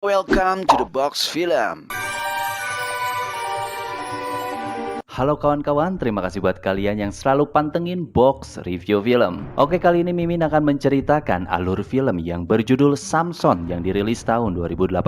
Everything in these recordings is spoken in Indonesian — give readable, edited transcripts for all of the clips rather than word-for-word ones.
Welcome to the Box Film. Halo kawan-kawan, terima kasih buat kalian yang selalu pantengin Box Review Film. Oke, kali ini Mimin akan menceritakan alur film yang berjudul Samson yang dirilis tahun 2018.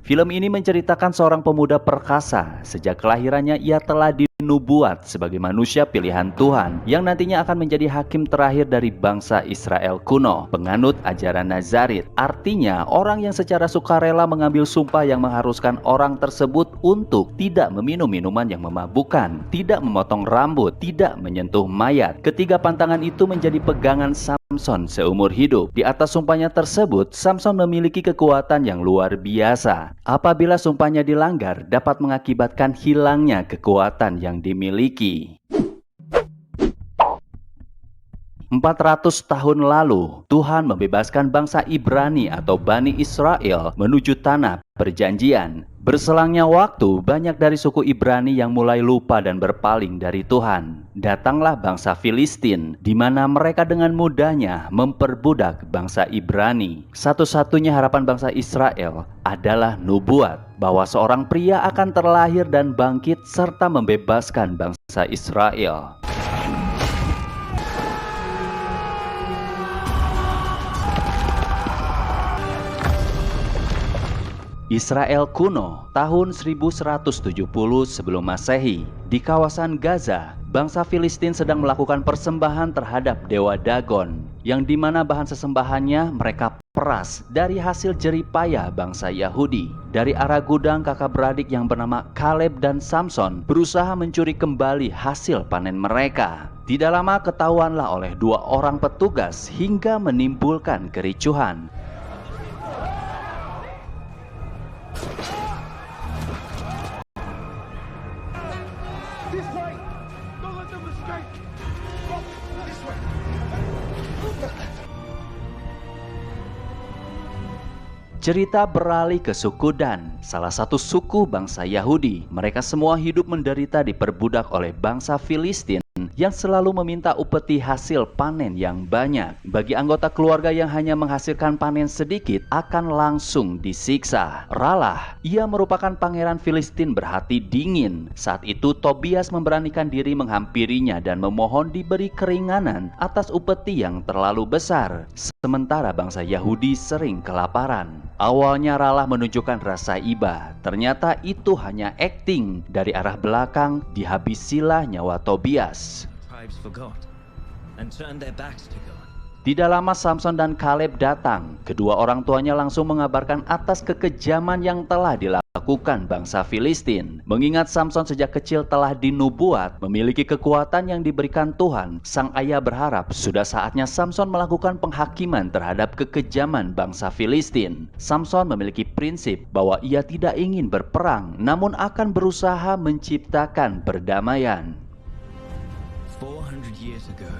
Film ini menceritakan seorang pemuda perkasa. Sejak kelahirannya ia telah dinubuat sebagai manusia pilihan Tuhan yang nantinya akan menjadi hakim terakhir dari bangsa Israel kuno, penganut ajaran Nazarit. Artinya, orang yang secara sukarela mengambil sumpah yang mengharuskan orang tersebut untuk tidak meminum minuman yang memabukkan, tidak memotong rambut, tidak menyentuh mayat. Ketiga pantangan itu menjadi pegangan Samson seumur hidup. Di atas sumpahnya tersebut, Samson memiliki kekuatan yang luar biasa. Apabila sumpahnya dilanggar, dapat mengakibatkan hilangnya kekuatan yang dimiliki. 400 tahun lalu, Tuhan membebaskan bangsa Ibrani atau Bani Israel menuju tanah perjanjian. Berselangnya waktu, banyak dari suku Ibrani yang mulai lupa dan berpaling dari Tuhan. Datanglah bangsa Filistin, di mana mereka dengan mudahnya memperbudak bangsa Ibrani. Satu-satunya harapan bangsa Israel adalah nubuat bahwa seorang pria akan terlahir dan bangkit serta membebaskan bangsa Israel. Israel kuno tahun 1170 sebelum Masehi. Di kawasan Gaza, bangsa Filistin sedang melakukan persembahan terhadap dewa Dagon, yang dimana bahan sesembahannya mereka peras dari hasil jeripayah bangsa Yahudi. Dari arah gudang, kakak beradik yang bernama Kaleb dan Samson berusaha mencuri kembali hasil panen mereka. Tidak lama ketahuanlah oleh dua orang petugas hingga menimbulkan kericuhan. Cerita beralih ke suku Dan, salah satu suku bangsa Yahudi. Mereka semua hidup menderita diperbudak oleh bangsa Filistin yang selalu meminta upeti hasil panen yang banyak. Bagi anggota keluarga yang hanya menghasilkan panen sedikit, akan langsung disiksa. Ralah, ia merupakan pangeran Filistin berhati dingin. Saat itu Tobias memberanikan diri menghampirinya dan memohon diberi keringanan atas upeti yang terlalu besar. Sementara bangsa Yahudi sering kelaparan. Awalnya Ralah menunjukkan rasa iba. Ternyata itu hanya akting. Dari arah belakang dihabisilah nyawa Tobias. Tidak lama Samson dan Kaleb datang. Kedua orang tuanya langsung mengabarkan atas kekejaman yang telah dilakukan bangsa Filistin. Mengingat Samson sejak kecil telah dinubuat memiliki kekuatan yang diberikan Tuhan, sang ayah berharap sudah saatnya Samson melakukan penghakiman terhadap kekejaman bangsa Filistin. Samson memiliki prinsip bahwa ia tidak ingin berperang, namun akan berusaha menciptakan perdamaian. 400 years ago.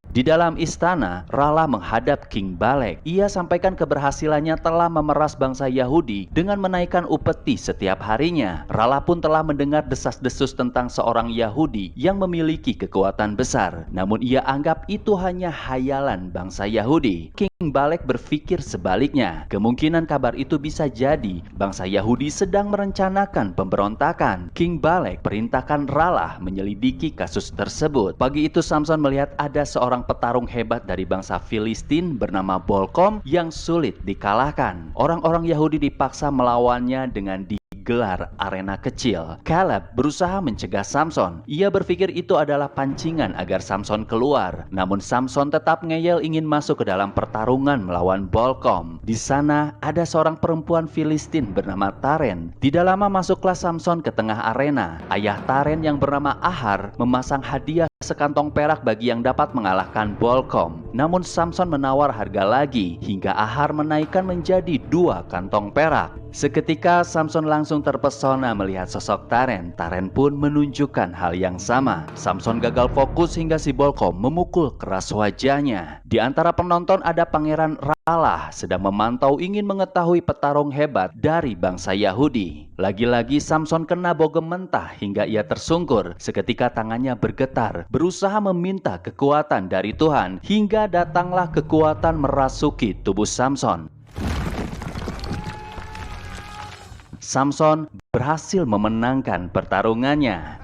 Di dalam istana, Ralah menghadap King Balak. Ia sampaikan keberhasilannya telah memeras bangsa Yahudi dengan menaikkan upeti setiap harinya. Ralah pun telah mendengar desas-desus tentang seorang Yahudi yang memiliki kekuatan besar. Namun ia anggap itu hanya hayalan bangsa Yahudi. King Balak berpikir sebaliknya. Kemungkinan kabar itu bisa jadi bangsa Yahudi sedang merencanakan pemberontakan. King Balak perintahkan Ralah menyelidiki kasus tersebut. Pagi itu Samson melihat ada seorang petarung hebat dari bangsa Filistin bernama Bolkom yang sulit dikalahkan. Orang-orang Yahudi dipaksa melawannya dengan digelar arena kecil. Kaleb berusaha mencegah Samson. Ia berpikir itu adalah pancingan agar Samson keluar. Namun Samson tetap ngeyel ingin masuk ke dalam pertarungan melawan Bolkom. Di sana ada seorang perempuan Filistin bernama Taren. Tidak lama masuklah Samson ke tengah arena. Ayah Taren yang bernama Ahar memasang hadiah sekantong perak bagi yang dapat mengalahkan Bolkom. Namun Samson menawar harga lagi hingga Ahar menaikkan menjadi 2 kantong perak. Seketika Samson langsung terpesona melihat sosok Taren. Taren pun menunjukkan hal yang sama. Samson gagal fokus hingga si Bolkom memukul keras wajahnya. Di antara penonton ada Pangeran Ralah sedang memantau ingin mengetahui petarung hebat dari bangsa Yahudi. Lagi-lagi Samson kena bogem mentah hingga ia tersungkur. Seketika tangannya bergetar, berusaha meminta kekuatan dari Tuhan, hingga datanglah kekuatan merasuki tubuh Samson. Samson berhasil memenangkan pertarungannya.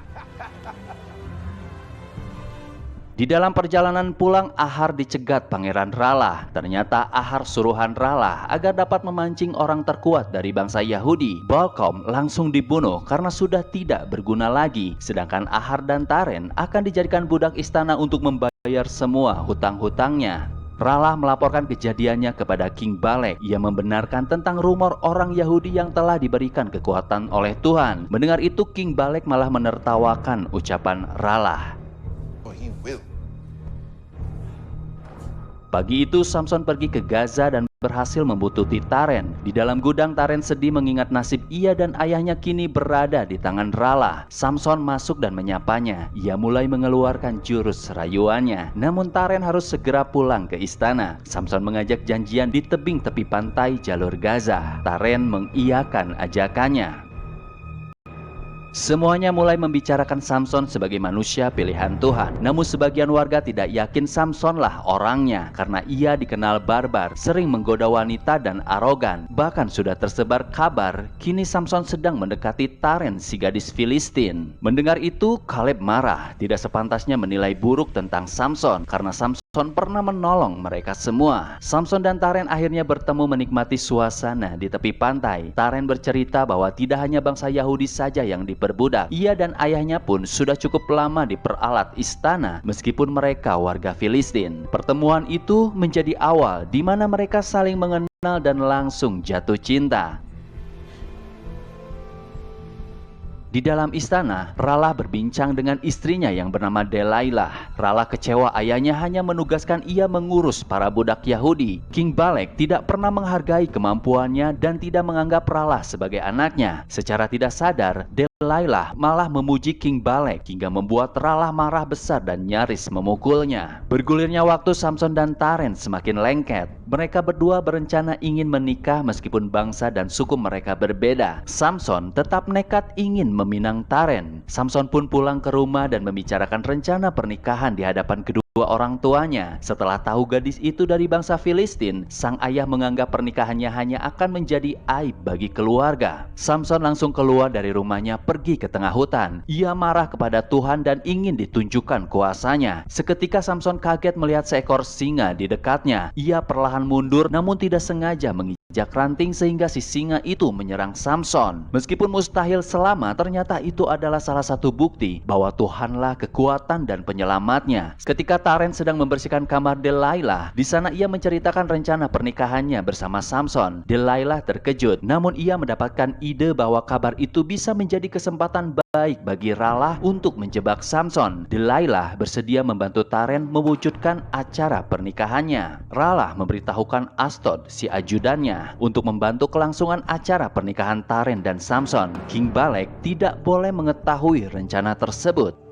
Di dalam perjalanan pulang, Ahar dicegat Pangeran Rala. Ternyata Ahar suruhan Rala agar dapat memancing orang terkuat dari bangsa Yahudi. Balkom langsung dibunuh karena sudah tidak berguna lagi. Sedangkan Ahar dan Taren akan dijadikan budak istana untuk membayar semua hutang-hutangnya. Rala melaporkan kejadiannya kepada King Balek. Ia membenarkan tentang rumor orang Yahudi yang telah diberikan kekuatan oleh Tuhan. Mendengar itu, King Balek malah menertawakan ucapan Rala. Pagi itu Samson pergi ke Gaza dan berhasil membuntuti Taren. Di dalam gudang, Taren sedih mengingat nasib ia dan ayahnya kini berada di tangan Rala. Samson masuk dan menyapanya. Ia mulai mengeluarkan jurus rayuannya. Namun Taren harus segera pulang ke istana. Samson mengajak janjian di tebing tepi pantai jalur Gaza. Taren mengiyakan ajakannya. Semuanya mulai membicarakan Samson sebagai manusia pilihan Tuhan. Namun sebagian warga tidak yakin Samsonlah orangnya karena ia dikenal barbar, sering menggoda wanita dan arogan. Bahkan sudah tersebar kabar kini Samson sedang mendekati Taren, si gadis Filistin. Mendengar itu, Kaleb marah. Tidak sepantasnya menilai buruk tentang Samson karena Samson pernah menolong mereka semua. Samson dan Taren akhirnya bertemu menikmati suasana di tepi pantai. Taren bercerita bahwa tidak hanya bangsa Yahudi saja yang diperbudak. Ia dan ayahnya pun sudah cukup lama diperalat istana meskipun mereka warga Filistin. Pertemuan itu menjadi awal di mana mereka saling mengenal dan langsung jatuh cinta. Di dalam istana, Rala berbincang dengan istrinya yang bernama Delailah. Rala kecewa ayahnya hanya menugaskan ia mengurus para budak Yahudi. King Balek tidak pernah menghargai kemampuannya dan tidak menganggap Rala sebagai anaknya. Secara tidak sadar, Delailah malah memuji King Balek hingga membuat Rala marah besar dan nyaris memukulnya. Bergulirnya waktu, Samson dan Taren semakin lengket. Mereka berdua berencana ingin menikah meskipun bangsa dan suku mereka berbeda. Samson tetap nekat ingin meminang Taren. Samson pun pulang ke rumah dan membicarakan rencana pernikahan di hadapan kedua orang tuanya. Setelah tahu gadis itu dari bangsa Filistin, sang ayah menganggap pernikahannya hanya akan menjadi aib bagi keluarga. Samson langsung keluar dari rumahnya pergi ke tengah hutan. Ia marah kepada Tuhan dan ingin ditunjukkan kuasanya. Seketika Samson kaget melihat seekor singa di dekatnya. Ia perlahan mundur namun tidak sengaja menginjak ranting sehingga si singa itu menyerang Samson. Meskipun mustahil selamat, ternyata itu adalah salah satu bukti bahwa Tuhanlah kekuatan dan penyelamatnya. Ketika Taren sedang membersihkan kamar Delailah, di sana ia menceritakan rencana pernikahannya bersama Samson. Delailah terkejut, namun ia mendapatkan ide bahwa kabar itu bisa menjadi kesempatan baik bagi Rala untuk menjebak Samson. Delailah bersedia membantu Taren mewujudkan acara pernikahannya. Rala memberitahukan Astod, si ajudannya, untuk membantu kelangsungan acara pernikahan Taren dan Samson. King Balek tidak boleh mengetahui rencana tersebut.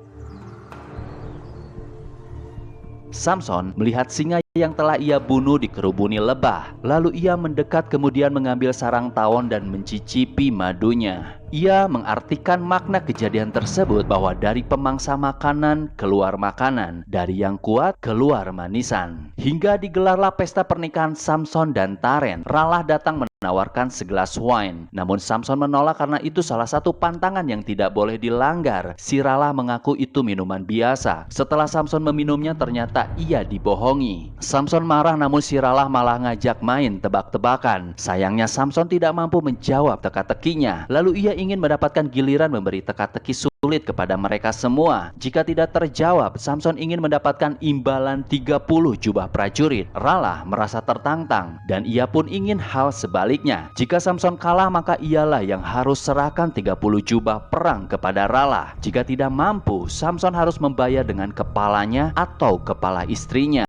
Samson melihat singa yang telah ia bunuh dikerubuni lebah. Lalu ia mendekat kemudian mengambil sarang tawon dan mencicipi madunya. Ia mengartikan makna kejadian tersebut bahwa dari pemangsa makanan keluar makanan, dari yang kuat keluar manisan. Hingga digelarlah pesta pernikahan Samson dan Taren. Rala datang menawarkan segelas wine. Namun Samson menolak karena itu salah satu pantangan yang tidak boleh dilanggar. Si Rala mengaku itu minuman biasa. Setelah Samson meminumnya, ternyata ia dibohongi. Samson marah namun si Rala malah ngajak main tebak-tebakan. Sayangnya Samson tidak mampu menjawab teka-tekinya. Lalu ia ingin mendapatkan giliran memberi teka-teki sulit kepada mereka semua. Jika tidak terjawab, Samson ingin mendapatkan imbalan 30 jubah prajurit. Rala merasa tertantang dan ia pun ingin hal sebaliknya. Jika Samson kalah, maka ialah yang harus serahkan 30 jubah perang kepada Rala. Jika tidak mampu, Samson harus membayar dengan kepalanya atau kepala istrinya.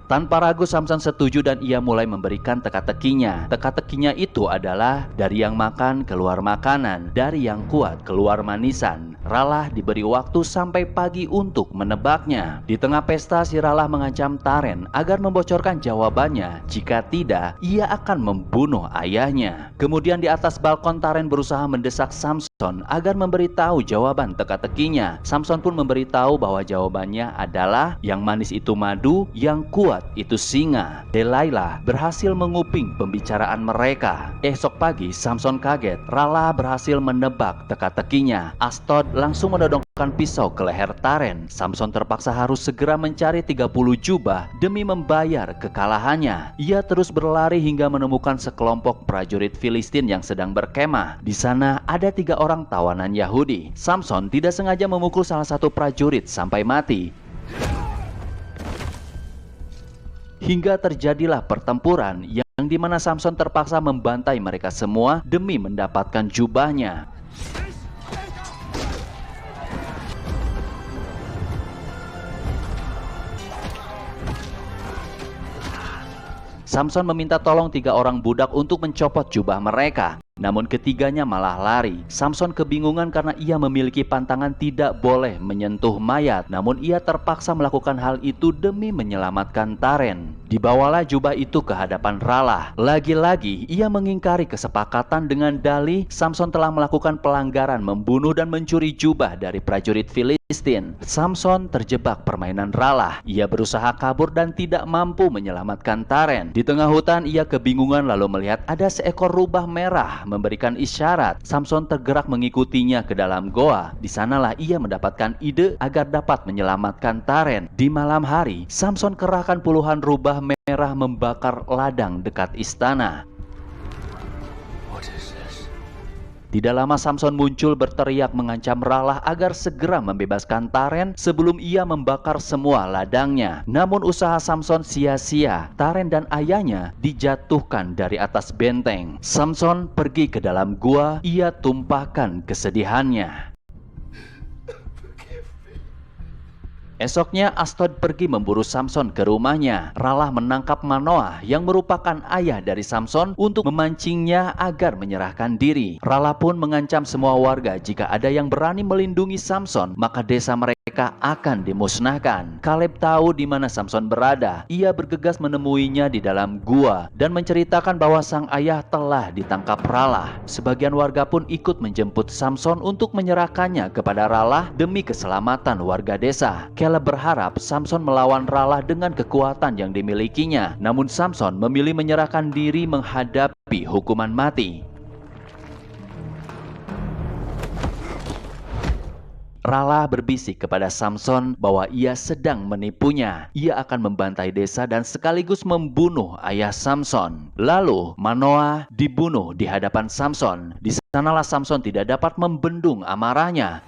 Tanpa ragu Samson setuju dan ia mulai memberikan teka-tekinya. Teka-tekinya itu adalah dari yang makan keluar makanan, dari yang kuat keluar manisan. Rala diberi waktu sampai pagi untuk menebaknya. Di tengah pesta, si Rala mengancam Taren agar membocorkan jawabannya. Jika tidak, ia akan membunuh ayahnya. Kemudian di atas balkon, Taren berusaha mendesak Samson agar memberitahu jawaban teka-tekinya. Samson pun memberitahu bahwa jawabannya adalah yang manis itu madu, yang kuat itu singa. Delilah berhasil menguping pembicaraan mereka. Esok pagi Samson kaget. Rala berhasil menebak teka-tekinya. Ashtod langsung menodongkan pisau ke leher Taren. Samson terpaksa harus segera mencari 30 jubah demi membayar kekalahannya. Ia terus berlari hingga menemukan sekelompok prajurit Filistin yang sedang berkemah. Di sana ada 3 orang tawanan Yahudi. Samson tidak sengaja memukul salah satu prajurit sampai mati. Hingga terjadilah pertempuran yang dimana Samson terpaksa membantai mereka semua demi mendapatkan jubahnya. Samson meminta tolong 3 orang budak untuk mencopot jubah mereka. Namun ketiganya malah lari. Samson kebingungan karena ia memiliki pantangan tidak boleh menyentuh mayat. Namun ia terpaksa melakukan hal itu demi menyelamatkan Taren. Dibawalah jubah itu ke hadapan Rala. Lagi-lagi ia mengingkari kesepakatan dengan dalih Samson telah melakukan pelanggaran membunuh dan mencuri jubah dari prajurit Filistin. Samson terjebak permainan Rala. Ia berusaha kabur dan tidak mampu menyelamatkan Taren. Di tengah hutan ia kebingungan lalu melihat ada seekor rubah merah memberikan isyarat. Samson tergerak mengikutinya ke dalam goa. Di sanalah ia mendapatkan ide agar dapat menyelamatkan Taren. Di malam hari, Samson kerahkan puluhan rubah merah membakar ladang dekat istana. Tidak lama Samson muncul berteriak mengancam Rala agar segera membebaskan Taren sebelum ia membakar semua ladangnya. Namun usaha Samson sia-sia. Taren dan ayahnya dijatuhkan dari atas benteng. Samson pergi ke dalam gua, ia tumpahkan kesedihannya. Esoknya Ashtod pergi memburu Samson ke rumahnya. Rala menangkap Manoah yang merupakan ayah dari Samson untuk memancingnya agar menyerahkan diri. Rala pun mengancam semua warga jika ada yang berani melindungi Samson, maka desa mereka akan dimusnahkan. Kaleb tahu di mana Samson berada. Ia bergegas menemuinya di dalam gua dan menceritakan bahwa sang ayah telah ditangkap Rala. Sebagian warga pun ikut menjemput Samson untuk menyerahkannya kepada Rala demi keselamatan warga desa. Kaleb berharap Samson melawan Rala dengan kekuatan yang dimilikinya. Namun Samson memilih menyerahkan diri menghadapi hukuman mati. Rala berbisik kepada Samson bahwa ia sedang menipunya. Ia akan membantai desa dan sekaligus membunuh ayah Samson. Lalu Manoah dibunuh di hadapan Samson. Di sanalah Samson tidak dapat membendung amarahnya.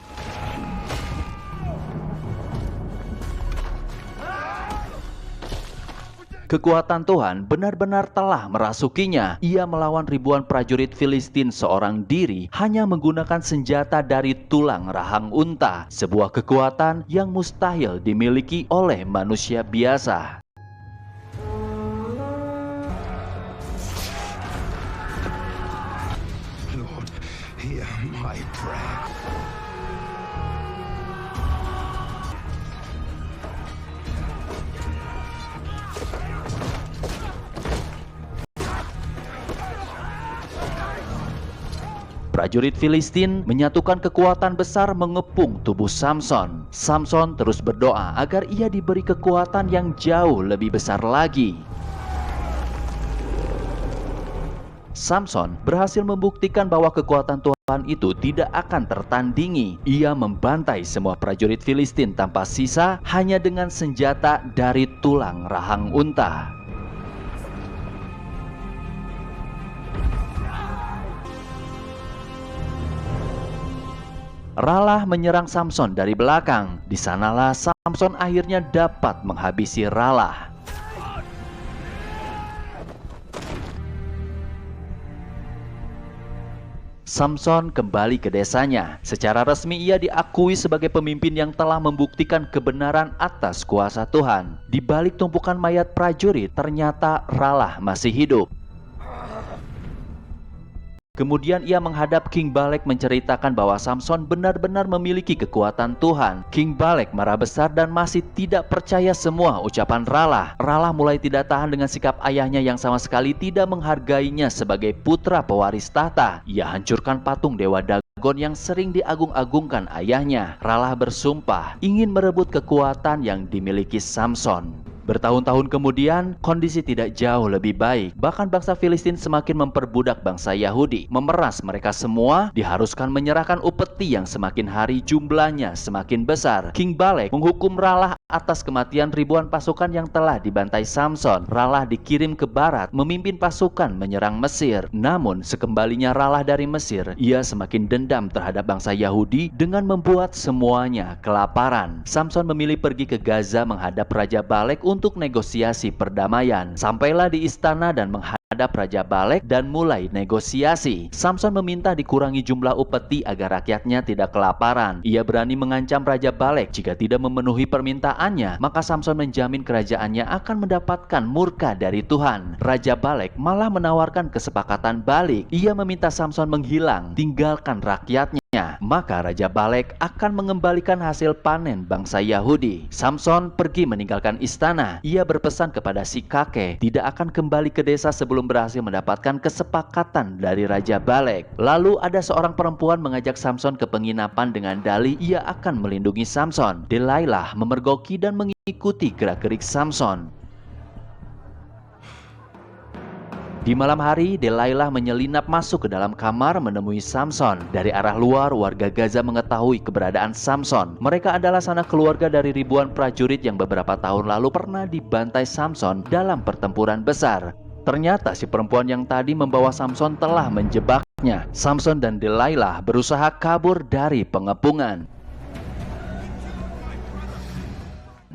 Kekuatan Tuhan benar-benar telah merasukinya. Ia melawan ribuan prajurit Filistin seorang diri hanya menggunakan senjata dari tulang rahang unta. Sebuah kekuatan yang mustahil dimiliki oleh manusia biasa. Lord, hear my prayer. Prajurit Filistin menyatukan kekuatan besar mengepung tubuh Samson. Samson terus berdoa agar ia diberi kekuatan yang jauh lebih besar lagi. Samson berhasil membuktikan bahwa kekuatan Tuhan itu tidak akan tertandingi. Ia membantai semua prajurit Filistin tanpa sisa hanya dengan senjata dari tulang rahang unta. Rala menyerang Samson dari belakang. Di sanalah Samson akhirnya dapat menghabisi Rala. Samson kembali ke desanya. Secara resmi ia diakui sebagai pemimpin yang telah membuktikan kebenaran atas kuasa Tuhan. Di balik tumpukan mayat prajurit, ternyata Rala masih hidup. Kemudian ia menghadap King Balak menceritakan bahwa Samson benar-benar memiliki kekuatan Tuhan. King Balak marah besar dan masih tidak percaya semua ucapan Rala. Rala mulai tidak tahan dengan sikap ayahnya yang sama sekali tidak menghargainya sebagai putra pewaris tahta. Ia hancurkan patung dewa Dagon dragon yang sering diagung-agungkan ayahnya. Rala bersumpah ingin merebut kekuatan yang dimiliki Samson. Bertahun-tahun kemudian, kondisi tidak jauh lebih baik. Bahkan bangsa Filistin semakin memperbudak bangsa Yahudi. Memeras mereka semua, diharuskan menyerahkan upeti yang semakin hari jumlahnya semakin besar. King Balak menghukum Rala atas kematian ribuan pasukan yang telah dibantai Samson. Rala dikirim ke barat, memimpin pasukan menyerang Mesir. Namun, sekembalinya Rala dari Mesir, ia semakin dendam terhadap bangsa Yahudi dengan membuat semuanya kelaparan. Samson memilih pergi ke Gaza menghadap Raja Balak untuk negosiasi perdamaian. Sampailah di istana dan menghadap Raja Balak dan mulai negosiasi. Samson meminta dikurangi jumlah upeti agar rakyatnya tidak kelaparan. Ia berani mengancam Raja Balak jika tidak memenuhi permintaannya, maka Samson menjamin kerajaannya akan mendapatkan murka dari Tuhan. Raja Balak malah menawarkan kesepakatan balik. Ia meminta Samson menghilang, tinggalkan rakyatnya. Maka Raja Balak akan mengembalikan hasil panen bangsa Yahudi. Samson pergi meninggalkan istana. Ia berpesan kepada si kakek tidak akan kembali ke desa sebelum berhasil mendapatkan kesepakatan dari Raja Balak. Lalu ada seorang perempuan mengajak Samson ke penginapan dengan dalih ia akan melindungi Samson. Delilah memergoki dan mengikuti gerak-gerik Samson. Di malam hari, Delilah menyelinap masuk ke dalam kamar menemui Samson. Dari arah luar, warga Gaza mengetahui keberadaan Samson. Mereka adalah sanak keluarga dari ribuan prajurit yang beberapa tahun lalu pernah dibantai Samson dalam pertempuran besar. Ternyata si perempuan yang tadi membawa Samson telah menjebaknya. Samson dan Delilah berusaha kabur dari pengepungan.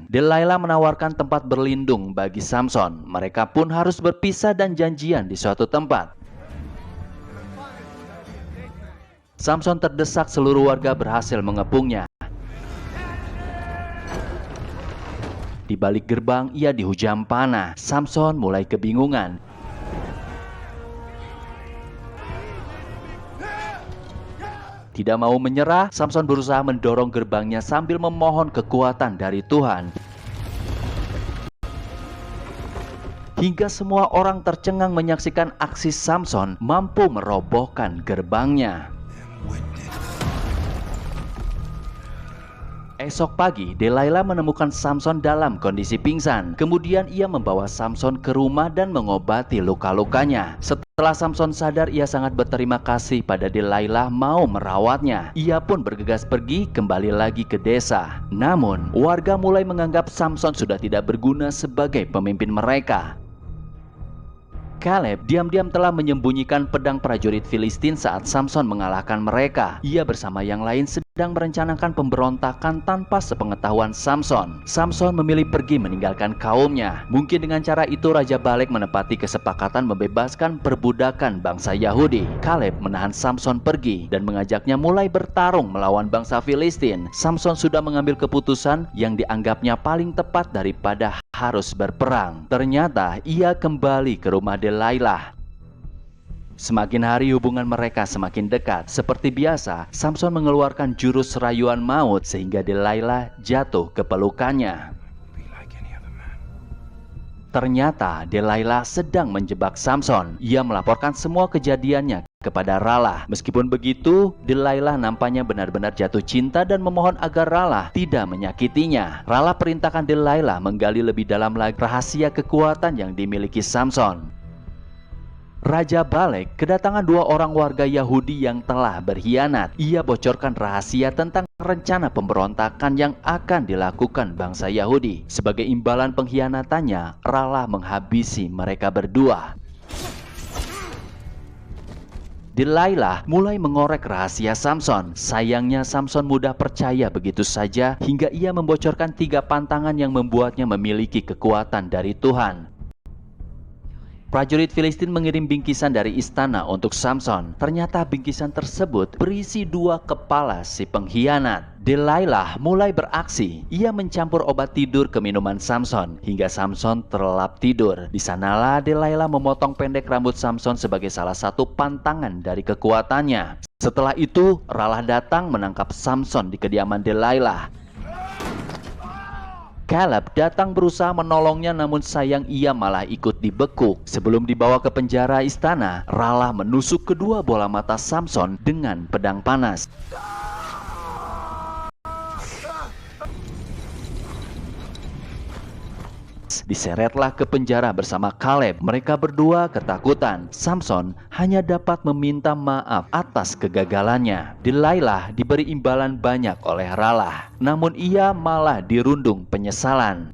Delilah menawarkan tempat berlindung bagi Samson. Mereka pun harus berpisah dan janjian di suatu tempat. Samson terdesak, seluruh warga berhasil mengepungnya. Di balik gerbang, ia dihujam panah. Samson mulai kebingungan. Tidak mau menyerah, Samson berusaha mendorong gerbangnya sambil memohon kekuatan dari Tuhan. Hingga semua orang tercengang menyaksikan aksi Samson mampu merobohkan gerbangnya. Esok pagi, Delilah menemukan Samson dalam kondisi pingsan. Kemudian ia membawa Samson ke rumah dan mengobati luka-lukanya. Setelah Samson sadar, ia sangat berterima kasih pada Delilah mau merawatnya. Ia pun bergegas pergi kembali lagi ke desa. Namun, warga mulai menganggap Samson sudah tidak berguna sebagai pemimpin mereka. Caleb diam-diam telah menyembunyikan pedang prajurit Filistin saat Samson mengalahkan mereka. Ia bersama yang lain sedang merencanakan pemberontakan tanpa sepengetahuan Samson. Samson memilih pergi meninggalkan kaumnya. Mungkin dengan cara itu Raja Balak menepati kesepakatan membebaskan perbudakan bangsa Yahudi. Caleb menahan Samson pergi dan mengajaknya mulai bertarung melawan bangsa Filistin. Samson sudah mengambil keputusan yang dianggapnya paling tepat daripada harus berperang. Ternyata ia kembali ke rumah Delilah. Semakin hari hubungan mereka semakin dekat. Seperti biasa, Samson mengeluarkan jurus rayuan maut sehingga Delilah jatuh ke pelukannya. Ternyata Delilah sedang menjebak Samson. Ia melaporkan semua kejadiannya kepada Rala. Meskipun begitu, Delilah nampaknya benar-benar jatuh cinta dan memohon agar Rala tidak menyakitinya. Rala perintahkan Delilah menggali lebih dalam lagi rahasia kekuatan yang dimiliki Samson. Raja Balak kedatangan dua orang warga Yahudi yang telah berkhianat. Ia bocorkan rahasia tentang rencana pemberontakan yang akan dilakukan bangsa Yahudi. Sebagai imbalan pengkhianatannya, Rala menghabisi mereka berdua. Delilah mulai mengorek rahasia Samson. Sayangnya Samson mudah percaya begitu saja hingga ia membocorkan 3 pantangan yang membuatnya memiliki kekuatan dari Tuhan. Prajurit Filistin mengirim bingkisan dari istana untuk Samson. Ternyata bingkisan tersebut berisi 2 kepala si pengkhianat. Delilah mulai beraksi. Ia mencampur obat tidur ke minuman Samson hingga Samson terlelap tidur. Di sanalah Delilah memotong pendek rambut Samson sebagai salah satu pantangan dari kekuatannya. Setelah itu, Rala datang menangkap Samson di kediaman Delilah. Caleb datang berusaha menolongnya, namun sayang ia malah ikut dibekuk. Sebelum dibawa ke penjara istana, Rala menusuk kedua bola mata Samson dengan pedang panas. Diseretlah ke penjara bersama Caleb. Mereka berdua ketakutan. Samson hanya dapat meminta maaf atas kegagalannya. Delilah diberi imbalan banyak oleh Rala, namun ia malah dirundung penyesalan.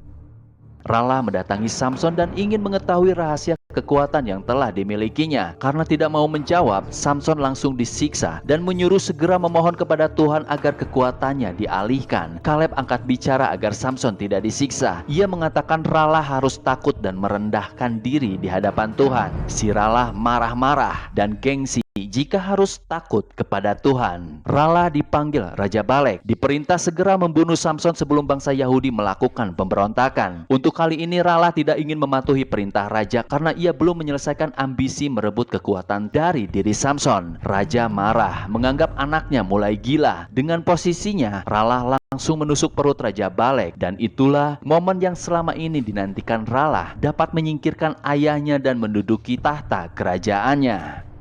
Rala mendatangi Samson dan ingin mengetahui rahasia kekuatan yang telah dimilikinya. Karena tidak mau menjawab, Samson langsung disiksa dan menyuruh segera memohon kepada Tuhan agar kekuatannya dialihkan. Caleb angkat bicara agar Samson tidak disiksa. Ia mengatakan Rala harus takut dan merendahkan diri di hadapan Tuhan. Si Rala marah-marah dan gengsi jika harus takut kepada Tuhan. Rala dipanggil Raja Balek, diperintah segera membunuh Samson sebelum bangsa Yahudi melakukan pemberontakan. Untuk kali ini Rala tidak ingin mematuhi perintah raja karena ia belum menyelesaikan ambisi merebut kekuatan dari diri Samson. Raja marah, menganggap anaknya mulai gila. Dengan posisinya, Rala langsung menusuk perut Raja Balek, dan itulah momen yang selama ini dinantikan Rala dapat menyingkirkan ayahnya dan menduduki tahta kerajaannya.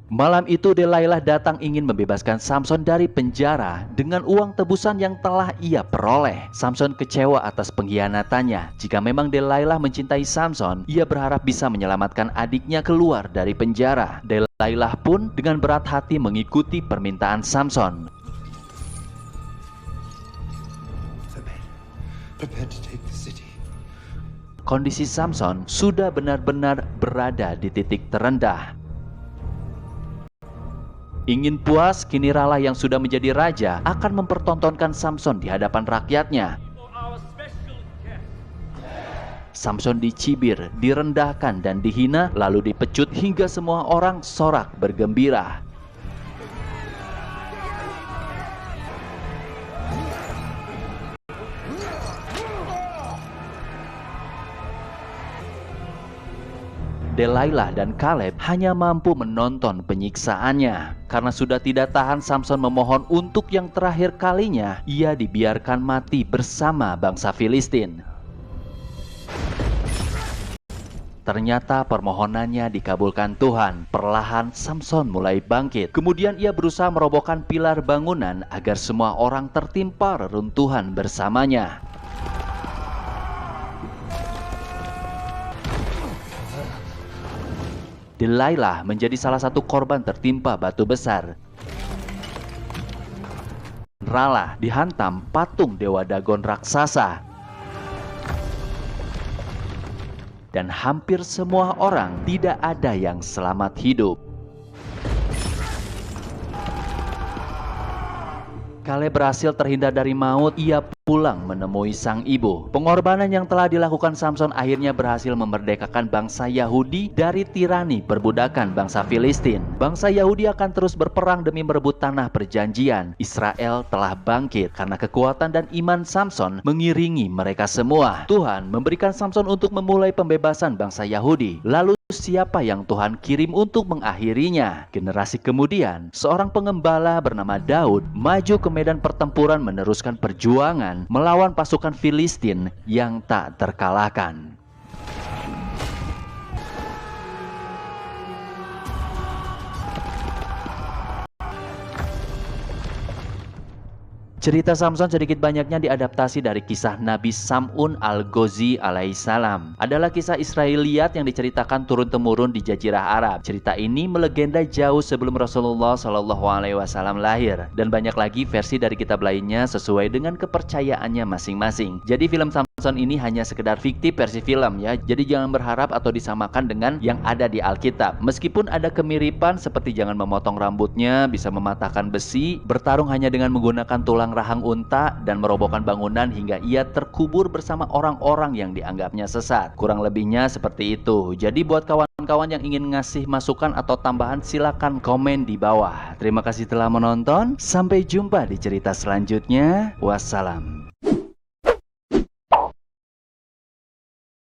Malam itu Delilah datang ingin membebaskan Samson dari penjara dengan uang tebusan yang telah ia peroleh. Samson kecewa atas pengkhianatannya. Jika memang Delilah mencintai Samson, ia berharap bisa menyelamatkan adiknya keluar dari penjara. Delilah pun dengan berat hati mengikuti permintaan Samson. Prepare to take the city. Kondisi Samson sudah benar-benar berada di titik terendah. Ingin puas, kini Rala yang sudah menjadi raja akan mempertontonkan Samson di hadapan rakyatnya. Samson dicibir, direndahkan dan dihina, lalu dipecut hingga semua orang sorak bergembira. Delilah dan Caleb hanya mampu menonton penyiksaannya. Karena sudah tidak tahan, Samson memohon untuk yang terakhir kalinya ia dibiarkan mati bersama bangsa Filistin. Ternyata permohonannya dikabulkan Tuhan. Perlahan Samson mulai bangkit. Kemudian ia berusaha merobohkan pilar bangunan agar semua orang tertimpa reruntuhan bersamanya. Delilah menjadi salah satu korban tertimpa batu besar. Rala dihantam patung dewa Dagon raksasa. Dan hampir semua orang, tidak ada yang selamat hidup. Caleb berhasil terhindar dari maut. Ia pulang menemui sang ibu. Pengorbanan yang telah dilakukan Samson akhirnya berhasil memerdekakan bangsa Yahudi dari tirani perbudakan bangsa Filistin. Bangsa Yahudi akan terus berperang demi merebut tanah perjanjian. Israel telah bangkit karena kekuatan dan iman Samson mengiringi mereka semua. Tuhan memberikan Samson untuk memulai pembebasan bangsa Yahudi. Lalu siapa yang Tuhan kirim untuk mengakhirinya? Generasi kemudian, seorang pengembala bernama Daud maju ke medan pertempuran meneruskan perjuangan melawan pasukan Filistin yang tak terkalahkan. Cerita Samson sedikit banyaknya diadaptasi dari kisah Nabi Sam'un al-Ghazi alaihissalam. Adalah kisah Israeliat yang diceritakan turun-temurun di Jazirah Arab. Cerita ini melegenda jauh sebelum Rasulullah SAW lahir. Dan banyak lagi versi dari kitab lainnya sesuai dengan kepercayaannya masing-masing. Jadi film Samson ini hanya sekedar fiktif versi film ya. Jadi jangan berharap atau disamakan dengan yang ada di Alkitab. Meskipun ada kemiripan seperti jangan memotong rambutnya, bisa mematahkan besi, bertarung hanya dengan menggunakan tulang rahang unta, dan merobohkan bangunan hingga ia terkubur bersama orang-orang yang dianggapnya sesat. Kurang lebihnya seperti itu. Jadi buat kawan-kawan yang ingin ngasih masukan atau tambahan, silakan komen di bawah. Terima kasih telah menonton. Sampai jumpa di cerita selanjutnya. Wassalam.